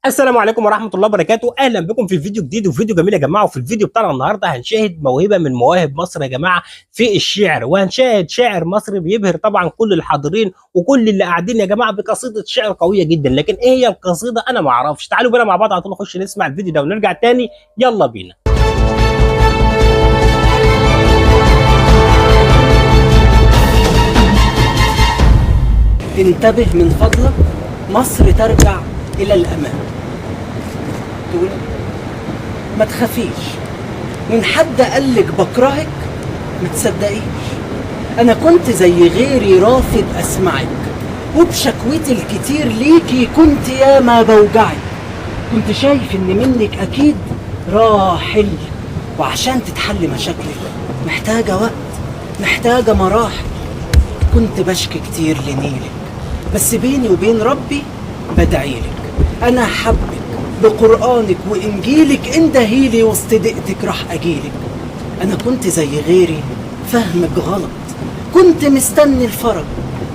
السلام عليكم ورحمة الله وبركاته. أهلا بكم في فيديو جديد وفيديو جميل يا جماعة. وفي الفيديو بتاعنا النهاردة هنشاهد موهبة من مواهب مصر يا جماعة في الشعر، وهنشاهد شاعر مصري بيبهر طبعا كل الحاضرين وكل اللي قاعدين يا جماعة بقصيدة شعر قوية جدا. لكن إيه هي القصيدة أنا ما أعرفش. تعالوا بينا مع بعض على طول نخش نسمع الفيديو ده ونرجع تاني. يلا بينا. انتبه من فضلك، مصر ترجع إلى الأمام. تقول ما تخافيش من حد قالك بكرهك، ما تصدقيش. أنا كنت زي غيري رافض أسمعك، وبشكوتي الكتير ليكي كنت ياما بوجعك. كنت شايف إن منك أكيد راحل، وعشان تتحل مشاكلك محتاجة وقت، محتاجة مراحل. كنت بشكي كتير لنيلك، بس بيني وبين ربي بدعيلك. أنا حبك بقرآنك وإنجيلك، اندهيلي وسط دقتك راح أجيلك. أنا كنت زي غيري فهمك غلط، كنت مستني الفرج،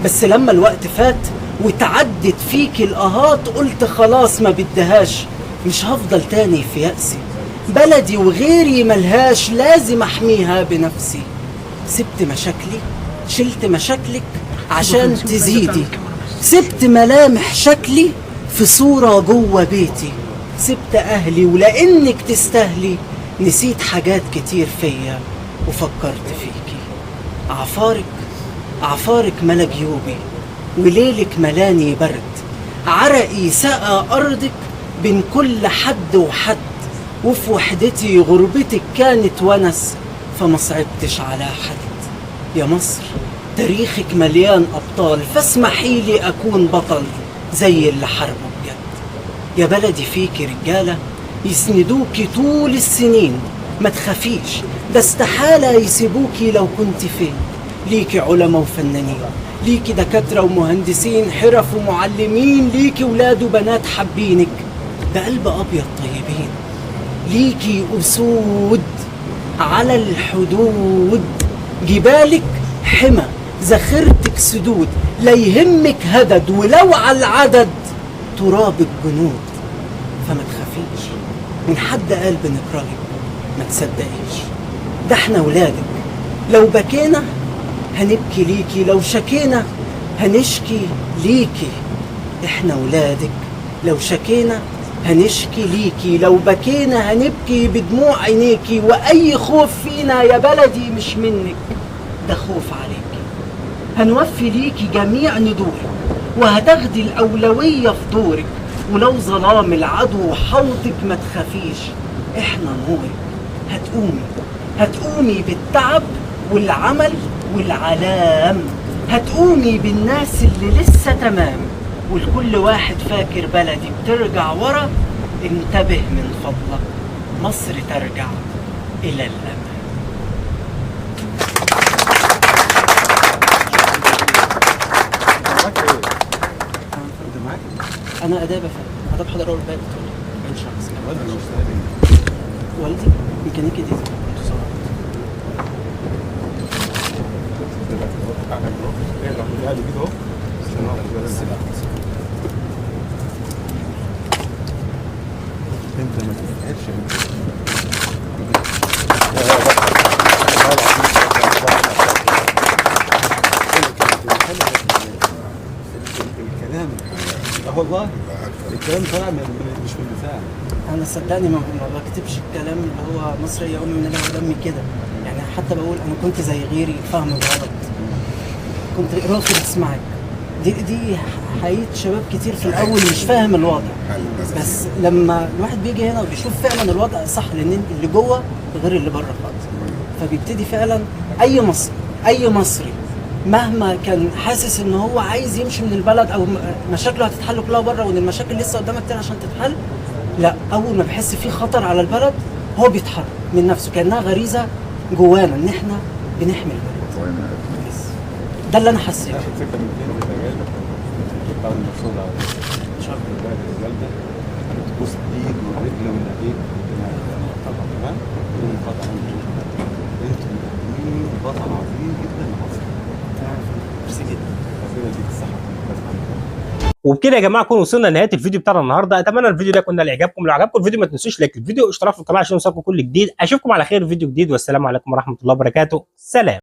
بس لما الوقت فات وتعدت فيك الأهات قلت خلاص ما بدهاش، مش هفضل تاني في يأسي. بلدي وغيري ملهاش، لازم أحميها بنفسي. سبت مشاكلي، شلت مشاكلك عشان تزيدي. سبت ملامح شكلي في صورة جوه بيتي. سبت أهلي ولأنك تستاهلي، نسيت حاجات كتير فيا وفكرت فيكي. عفارك ملا جيوبي، وليلك ملاني برد. عرقي سقى أرضك بين كل حد وحد، وفي وحدتي غربتك كانت ونس، فما صعبتش على حد. يا مصر تاريخك مليان أبطال، فاسمحيلي أكون بطل زي اللي حاربوا بجد. يا بلدي فيكي رجالة يسندوكي طول السنين، ما تخافيش ده استحالة يسيبوكي لو كنت فين. ليكي علماء وفنانين، ليكي دكاترة ومهندسين، حرف ومعلمين، ليكي ولاد وبنات حابينك بقلب أبيض طيبين. ليكي أسود على الحدود، جبالك حمى، ذخيرتك سدود، لا يهمك هدد ولو على العدد تراب الجنود. فما تخافيش من حد قال بنكرهك، ما تصدقيش ده احنا ولادك. لو بكينا هنبكي ليكي، لو شكينا هنشكي ليكي. احنا ولادك، لو شكينا هنشكي ليكي، لو بكينا هنبكي بدموع عينيكي. واي خوف فينا يا بلدي مش منك، ده خوف عليكي. هنوفي ليكي جميع ندورك، وهتاخدي الأولوية في دورك. ولو ظلام العدو حوضك ما تخافيش، احنا نورك. هتقومي بالتعب والعمل والعلام. هتقومي بالناس اللي لسه تمام، والكل واحد فاكر بلدي بترجع ورا. انتبه من فضلك، مصر ترجع إلى الأمام. أنا آداب يا فندم، آداب حضر أول باب عين شمس. والدي ميكانيكي ديزل. انت ما تستاهلش. الكلام والله الكلام طالع مش من لسان. انا صدقني ما بكتبش الكلام اللي هو مصري يا امي من انا دمي كده. يعني حتى بقول انا كنت زي غيري فاهم غلط، كنت رافض اسمعك. دي حقيقة شباب كتير في الاول مش فاهم الوضع، بس لما الواحد بيجي هنا وبيشوف فعلا الوضع صح، لان اللي جوه غير اللي بره خالص. فبيبتدي فعلا اي مصري مهما كان حاسس ان هو عايز يمشي من البلد او مشاكله هتتحل كلها بره، وان المشاكل لسه قدامك كتير عشان تتحل، لا، اول ما بيحس في خطر على البلد هو بيتحرك من نفسه، كانها غريزه جوانا ان احنا بنحمي البلد. بس ده اللي انا حسيته. تبص ايد والرجل والايد تمام. انتوا بطل عظيم جدا لمصر. ميرسي جدا. ربنا يديك الصحه. وبكده يا جماعه نكون وصلنا لنهايه الفيديو بتاعنا النهارده. اتمنى الفيديو ده يكون لاعجابكم. لو عجبكم الفيديو ما تنسوش لايك الفيديو واشتراك في القناه عشان يوصلكم كل جديد. اشوفكم على خير في فيديو جديد، والسلام عليكم ورحمه الله وبركاته. سلام.